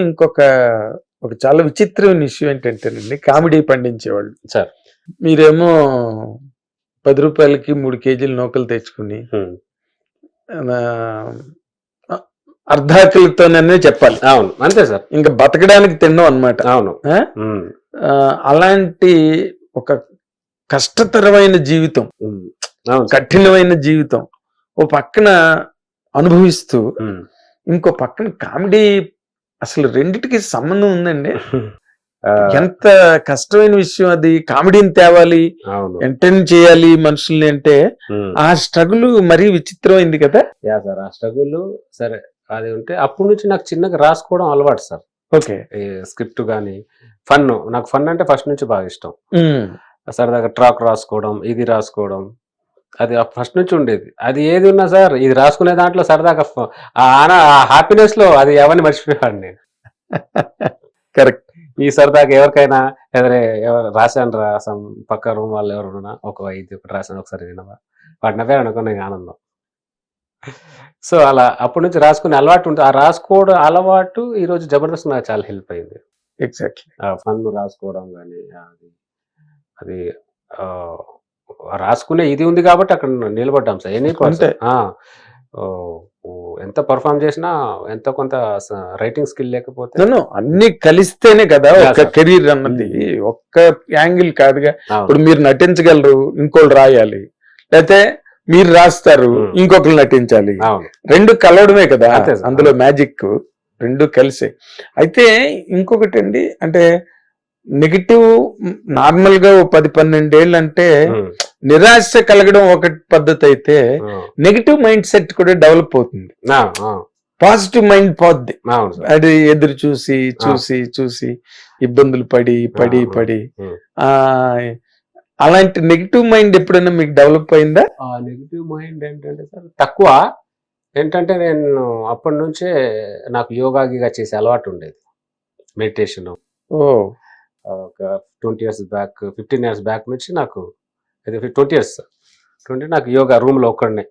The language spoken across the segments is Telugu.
ఇంకొక ఒక చాలా విచిత్రమైన ఇష్యూ ఏంటంటేనండి, కామెడీ పండించేవాళ్ళు. సార్. మీరేమో 10 రూపాయలకి 3 కేజీలు నూకలు తెచ్చుకుని ఆహ్, అ అర్ధాకలితోననే చెప్పాలి. అవును. అంతే సార్. ఇంక బతకడానికి తినడం అన్నమాట. అవును. ఆ! అలాంటి ఒక కష్టతరమైన జీవితం, అవును. కఠినమైన జీవితం ఓ పక్కన అనుభవిస్తూ, ఇంకో పక్కన కామెడీ, అసలు రెండిటికి సంబంధం ఉందండి. ఎంత కష్టమైన విషయం అది. కామెడీని తేవాలి, ఎంటర్టైన్ చేయాలి మనుషుల్ని అంటే ఆ స్ట్రగుల్ మరీ విచిత్రమైంది కదా. యా సార్, ఆ స్ట్రగుల్ సరే అది ఉంటే అప్పటి నుంచి నాకు చిన్నగా రాసుకోవడం అలవాటు సార్. ఓకే. స్క్రిప్ట్ కానీ ఫన్, నాకు ఫన్ అంటే ఫస్ట్ నుంచి బాగా ఇష్టం. సరదాగా ట్రాక్ రాసుకోవడం, ఇది రాసుకోవడం, అది ఫస్ట్ నుంచి ఉండేది. అది ఏది ఉన్నా సార్, ఇది రాసుకునే దాంట్లో సరదాగా ఆ హ్యాపీనెస్ లో అది ఎవరిని మర్చిపోయాడు నేను. కరెక్ట్. ఈ సరదాగా ఎవరికైనా ఎదురే రాశాను రాసాం, పక్క రూమ్ వాళ్ళు ఎవరున్నా ఇది ఒకటి రాశాను ఒకసారి వినవా, వాటి నవ్వే అనుకున్న ఆనందం. సో అలా అప్పటి నుంచి రాసుకునే అలవాటు ఉంటుంది. ఆ రాసుకోవడం అలవాటు ఈరోజు జబర్దస్త్ నాకు చాలా హెల్ప్ అయింది. ఎగ్జాక్ట్లీ. ఫన్ రాసుకోవడం కానీ అది రాసుకునే ఇది ఉంది కాబట్టి అక్కడ నిలబడ్డాం సార్. ఎనీ పర్సన్ ఎంత పర్ఫామ్ చేసినా ఎంత కొంత రైటింగ్ స్కిల్ లేకపోతే అన్ని కలిస్తేనే కదా ఒక కెరీర్ అన్నది. ఒక్క యాంగిల్ కాదుగా. ఇప్పుడు మీరు నటించగలరు, ఇంకోళ్ళు రాయాలి, లేకపోతే మీరు రాస్తారు, ఇంకొకరు నటించాలి. రెండు కలవడమే కదా అందులో మ్యాజిక్. రెండు కలిసే. అయితే ఇంకొకటి అండి, అంటే నెగిటివ్ నార్మల్ గా 10-12 ఏళ్ళు అంటే నిరాశ కలగడం ఒక పద్ధతి అయితే, నెగిటివ్ మైండ్ సెట్ కూడా డెవలప్ అవుతుంది. పాజిటివ్ మైండ్ పోద్ది. అది ఎదురు చూసి చూసి చూసి ఇబ్బందులు పడి పడి పడి అలాంటి నెగిటివ్ మైండ్ ఎప్పుడైనా మీకు డెవలప్ అయిందా? నెగిటివ్ మైండ్ ఏంటంటే సార్ తక్కువ. ఏంటంటే నేను అప్పటి నుంచే నాకు యోగా గీగా చేసే అలవాటు ఉండేది, మెడిటేషన్. ఒక 20 years బ్యాక్, 15 years బ్యాక్ నుంచి నాకు 20 years నాకు యోగా రూమ్ లో ఒక్కడనే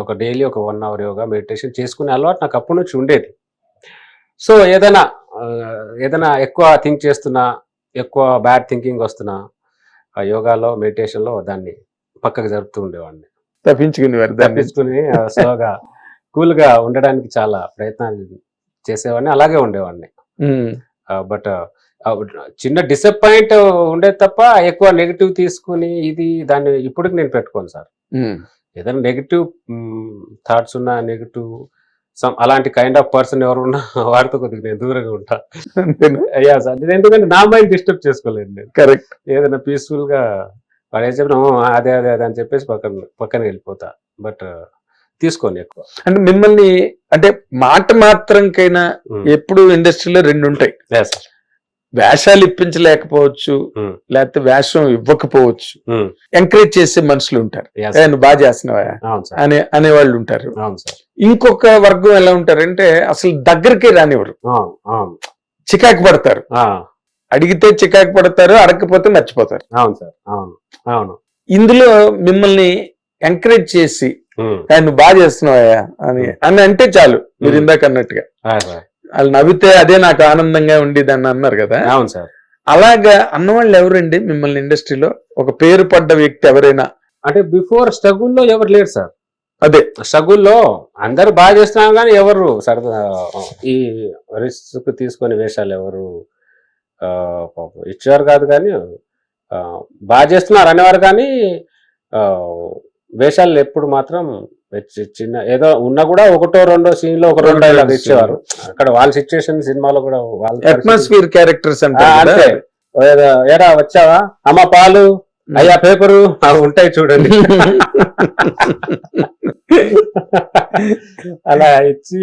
ఒక డైలీ ఒక 1 hour యోగా మెడిటేషన్ చేసుకునే అలవాటు నాకు అప్పటి నుంచి ఉండేది. సో ఏదైనా ఎక్కువ థింక్ చేస్తున్నా, ఎక్కువ బ్యాడ్ థింకింగ్ వస్తున్నా, ఆ యోగాలో మెడిటేషన్ లో దాన్ని పక్కకు జరుపుతూ ఉండేవాడిని. తప్పించుకుని స్లోగా కూల్ గా ఉండడానికి చాలా ప్రయత్నాలు చేసేవాడిని, అలాగే ఉండేవాడిని. బట్ చిన్న డిసప్పాయింట్ ఉండేది తప్ప ఎక్కువ నెగిటివ్ తీసుకుని ఇది దాన్ని ఇప్పటికి నేను పెట్టుకోను సార్. ఏదైనా నెగిటివ్ థాట్స్ ఉన్నా, నెగిటివ్ అలాంటి కైండ్ ఆఫ్ పర్సన్ ఎవరున్నా వాడితో కొద్దిగా నేను దూరంగా ఉంటా. అయ్యా సార్, ఎందుకంటే నా మైండ్ డిస్టర్బ్ చేసుకోలేదు నేను. కరెక్ట్. ఏదైనా పీస్ఫుల్ గా వాడు ఏం చెప్పినా అదే అదే అదే అని చెప్పేసి పక్కన వెళ్ళిపోతా. బట్ తీసుకోండి ఎక్కువ. అంటే మిమ్మల్ని అంటే మాట మాత్రంకైనా ఎప్పుడు ఇండస్ట్రీలో 2 ఉంటాయి. వేషాలు ఇప్పించలేకపోవచ్చు, లేకపోతే వేషం ఇవ్వకపోవచ్చు, ఎంకరేజ్ చేసే మనుషులు ఉంటారు. నువ్వు బాగా చేస్తున్నావా అనేవాళ్ళు ఉంటారు. ఇంకొక వర్గం ఎలా ఉంటారంటే అసలు దగ్గరికి రానివ్వరు, చికాకు పడతారు. అడిగితే చికాకు పడతారు, అడగకపోతే మర్చిపోతారు. ఇందులో మిమ్మల్ని ఎంకరేజ్ చేసి నువ్వు బాగా చేస్తున్నావా అని అంటే చాలు, మీరు ఇందాక అన్నట్టుగా వాళ్ళు నవ్వితే అదే నాకు ఆనందంగా ఉండేది అని అన్నారు కదా. అవును సార్. అలాగా అన్నవాళ్ళు ఎవరండి మిమ్మల్ని ఇండస్ట్రీలో ఒక పేరు పడ్డ వ్యక్తి ఎవరైనా? అంటే బిఫోర్ స్ట్రగుల్లో ఎవరు లేరు సార్. అదే స్ట్రగుల్లో అందరు బాగా చేస్తున్నాం కానీ ఎవరు సరదా ఈ రిస్క్ తీసుకొని వేషాలు ఎవరు ఇచ్చేవారు కాదు. కానీ బాగా చేస్తున్నారు అనేవారు, కానీ వేషాలు ఎప్పుడు మాత్రం చిన్న ఏదో ఉన్నా కూడా 1-2 సీన్ లో 1-2 డైలాగ్ ఇచ్చేవారు. అక్కడ వాళ్ళ సిచ్యుయేషన్ సినిమాలో కూడా వాళ్ళ అట్మాస్ఫియర్ క్యారెక్టర్స్ అంటే ఏడా వచ్చావా అమ్మ పాలు అయ్యా పేపరు ఉంటాయి చూడండి. అలా ఇచ్చి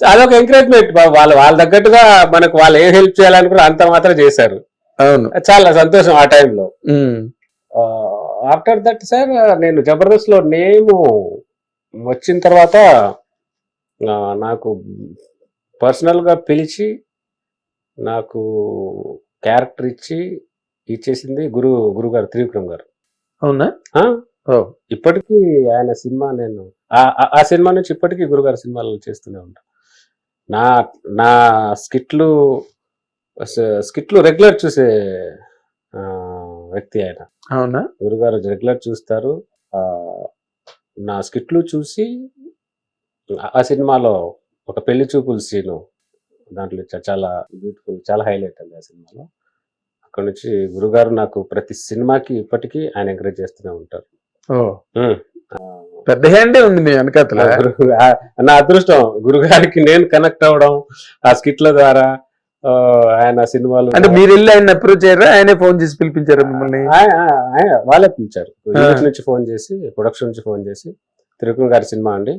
అదొక ఎంకరేజ్మెంట్. వాళ్ళ తగ్గట్టుగా మనకు వాళ్ళు ఏం హెల్ప్ చేయాలనుకున్నా అంత మాత్రం చేశారు. అవును, చాలా సంతోషం ఆ టైంలో. ఆఫ్టర్ దట్ సార్ నేను జబర్దస్త్ లో నేము వచ్చిన తర్వాత నాకు పర్సనల్ గా పిలిచి నాకు క్యారెక్టర్ ఇచ్చేసింది గురుగారు త్రివిక్రమ్ గారు. అవునా? ఇప్పటికీ ఆయన సినిమా నేను ఆ సినిమా నుంచి ఇప్పటికీ గురుగారు సినిమాలు చేస్తూనే ఉంటాను. నా నా స్కిట్లు రెగ్యులర్ చూసే వ్యక్తి ఆయన. అవునా? గురుగారు రెగ్యులర్ చూస్తారు. నా స్కిట్లు చూసి ఆ సినిమాలో ఒక పెళ్లి చూపుల సీను దాంట్లో చాలా బ్యూటిఫుల్, చాలా హైలైట్ అండి ఆ సినిమాలో. అక్కడ నుంచి గురుగారు నాకు ప్రతి సినిమాకి ఇప్పటికీ ఆయన ఎంకరేజ్ చేస్తూనే ఉంటారు. పెద్ద హ్యాండే ఉంది మీ వెనకాతల. నా అదృష్టం గురుగారికి నేను కనెక్ట్ అవ్వడం ఆ స్కిట్ల ద్వారా. ఆయన సినిమాలు అంటే మీరు వెళ్ళి ఆయన అప్రోచ్ అయ్యారా, ఆయనే ఫోన్ చేసి పిలిపించారా మిమ్మల్ని? వాళ్ళే పిలిచారు. నుంచి ఫోన్ చేసి, ప్రొడక్షన్ నుంచి ఫోన్ చేసి, త్రివిక్రమ్ గారి సినిమా అండి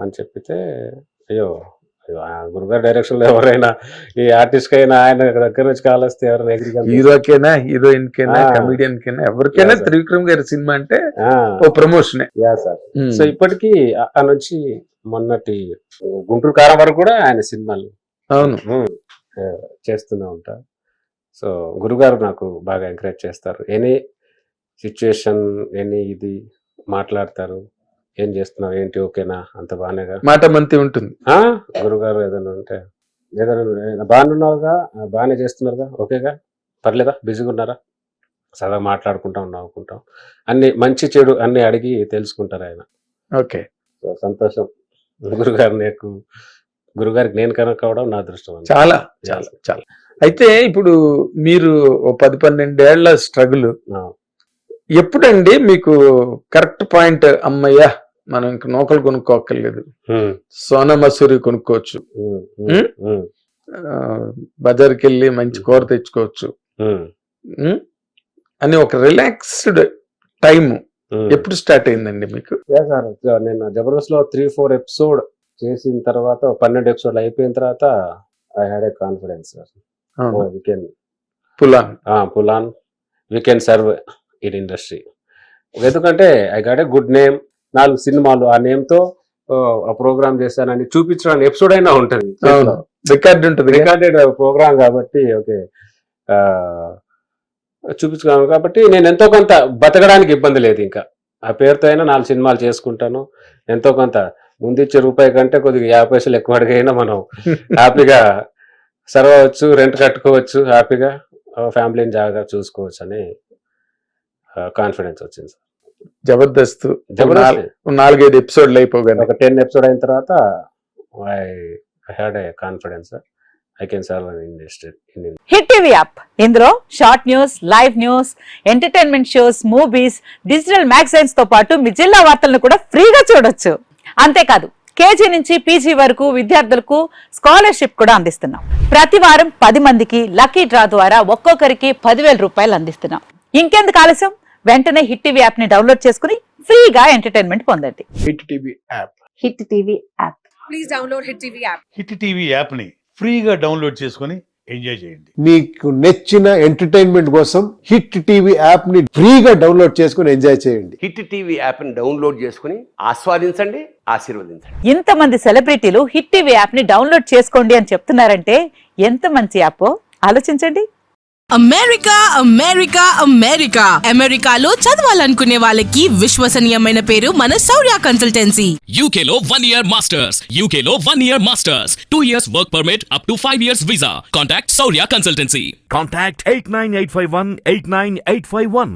అని చెప్పితే, అయ్యో గురుగారు డైరెక్షన్ లో ఎవరైనా ఈ ఆర్టిస్ట్ కైనా ఆయన దగ్గర నుంచి కాల్ వస్తే ఎవరైనా హీరోకైనా, హీరోయిన్ కైనా, కమెడియన్ కైనా, ఎవరికైనా త్రివిక్రమ్ గారి సినిమా అంటే ఓ ప్రమోషన్. సో ఇప్పటికీ ఆ నుంచి మొన్నటి గుంటూరు కారం వరకు కూడా ఆయన సినిమాలు అవును చేస్తూనే ఉంటారు. సో గురుగారు నాకు బాగా ఎంకరేజ్ చేస్తారు. ఎనీ సిచ్యుయేషన్, ఎనీ ఇది మాట్లాడతారు. ఏం చేస్తున్నావు, ఏంటి, ఓకేనా, అంత బాగానేగా, మాట మంతి ఉంటుంది. గురుగారు ఏదైనా ఉంటే, ఏదైనా బాగానున్నావుగా, బాగానే చేస్తున్నారుగా, ఓకేగా, పర్లేదా, బిజీగా ఉన్నారా, సదా మాట్లాడుకుంటాం, నవ్వుకుంటాం, అన్ని మంచి చెడు అన్ని అడిగి తెలుసుకుంటారు ఆయన. ఓకే, సో సంతోషం. గురుగారికి నేను కనెక్ట్ అవడం నా అదృష్టం. చాలా చాలా చాలా. అయితే ఇప్పుడు మీరు 10-12 ఏళ్ల స్ట్రగుల్ ఎప్పుడండి మీకు కరెక్ట్ పాయింట్, అమ్మయ్యా మనం ఇంక నూకలు కొనుక్కోక్కర్లేదు, సోనా మసూరి కొనుక్కోవచ్చు, బజార్కి వెళ్ళి మంచి కూర తెచ్చుకోవచ్చు అని ఒక రిలాక్స్డ్ టైం ఎప్పుడు స్టార్ట్ అయిందండి మీకు? నేను జబర్దస్త్ లో 3-4 ఎపిసోడ్ చేసిన తర్వాత, 12 ఎపిసోడ్లు అయిపోయిన తర్వాత ఐ హ్యాడ్ ఏ కాన్ఫిడెన్స్. పులాన్ we can serve in industry. ఎందుకంటే I got a good name, 4 సినిమాలు ఆ నేమ్ తో ఆ ప్రోగ్రామ్ చేశానని చూపించడానికి ఎపిసోడ్ అయినా ఉంటుంది, రికార్డ్ ఉంటుంది, రికార్డెడ్ ప్రోగ్రామ్ కాబట్టి. ఓకే, చూపించుకున్నాను కాబట్టి నేను ఎంతో కొంత బతకడానికి ఇబ్బంది లేదు. ఇంకా ఆ పేరుతో అయినా 4 సినిమాలు చేసుకుంటాను. ఎంతో కొంత ముందిచ్చే రూపాయి కంటే కొద్దిగా 50 పైసలు ఎక్కువ అడిగైనా మనం హ్యాపీగా సర్వ్ అవ్వచ్చు, రెంట్ కట్టుకోవచ్చు, హ్యాపీగా ఫ్యామిలీని జాగ్రత్తగా చూసుకోవచ్చు అని కాన్ఫిడెన్స్ వచ్చింది. జబర్దస్త్ 4-5 ఎపిసోడ్లు అయిపోగానే, ఒక 10 ఎపిసోడ్ అయిన తర్వాత I had a confidence I can serve in industry. Hit TV app, ఇందులో short news, live news, entertainment shows, movies, digital magazines తో పాటు మీ జిల్లా వార్తలను కూడా ఫ్రీగా చూడొచ్చు. అంతేకాదు కేజీ నుంచి పీజీ వరకు విద్యార్థులకు స్కాలర్షిప్ కూడా అందిస్తున్నాం. ప్రతి వారం 10 మందికి లక్కీ డ్రా ద్వారా ఒక్కొక్కరికి 10,000 రూపాయలు అందిస్తున్నాం. ఇంకెందుకు ఆలస్యం, వెంటనే హిట్ టీవీ యాప్ ని డౌన్లోడ్ చేసుకుని ఫ్రీగా ఎంటర్టైన్మెంట్ పొందండి. Hit TV app, hit TV app. Please download hit TV app. Hit TV app ని ఫ్రీగా డౌన్లోడ్ చేసుకుని ఎంజాయ్ చేయండి. మీకు నచ్చిన ఎంటర్టైన్మెంట్ కోసం హిట్ టీవీ యాప్ ని ఫ్రీగా డౌన్లోడ్ చేసుకుని ఎంజాయ్ చేయండి. హిట్ టీవీ యాప్ ని డౌన్లోడ్ చేసుకుని ఆస్వాదించండి, ఆశీర్వదించండి. ఇంతమంది సెలబ్రిటీలు హిట్ టీవీ యాప్ ని డౌన్లోడ్ చేసుకోండి అని చెప్తున్నారంటే ఎంత మంచి యాప్ ఆలోచించండి. అమెరికా అమెరికా అమెరికా అమెరికాలో చదవాలనుకునే వాళ్ళకి విశ్వసనీయమైన పేరు మన శౌర్య కన్సల్టెన్సీ. UK లో 1 year masters, UK లో 1 year masters, 2 years work permit up to 5 years visa. Contact Saurya Consultancy. Contact 89851 89851.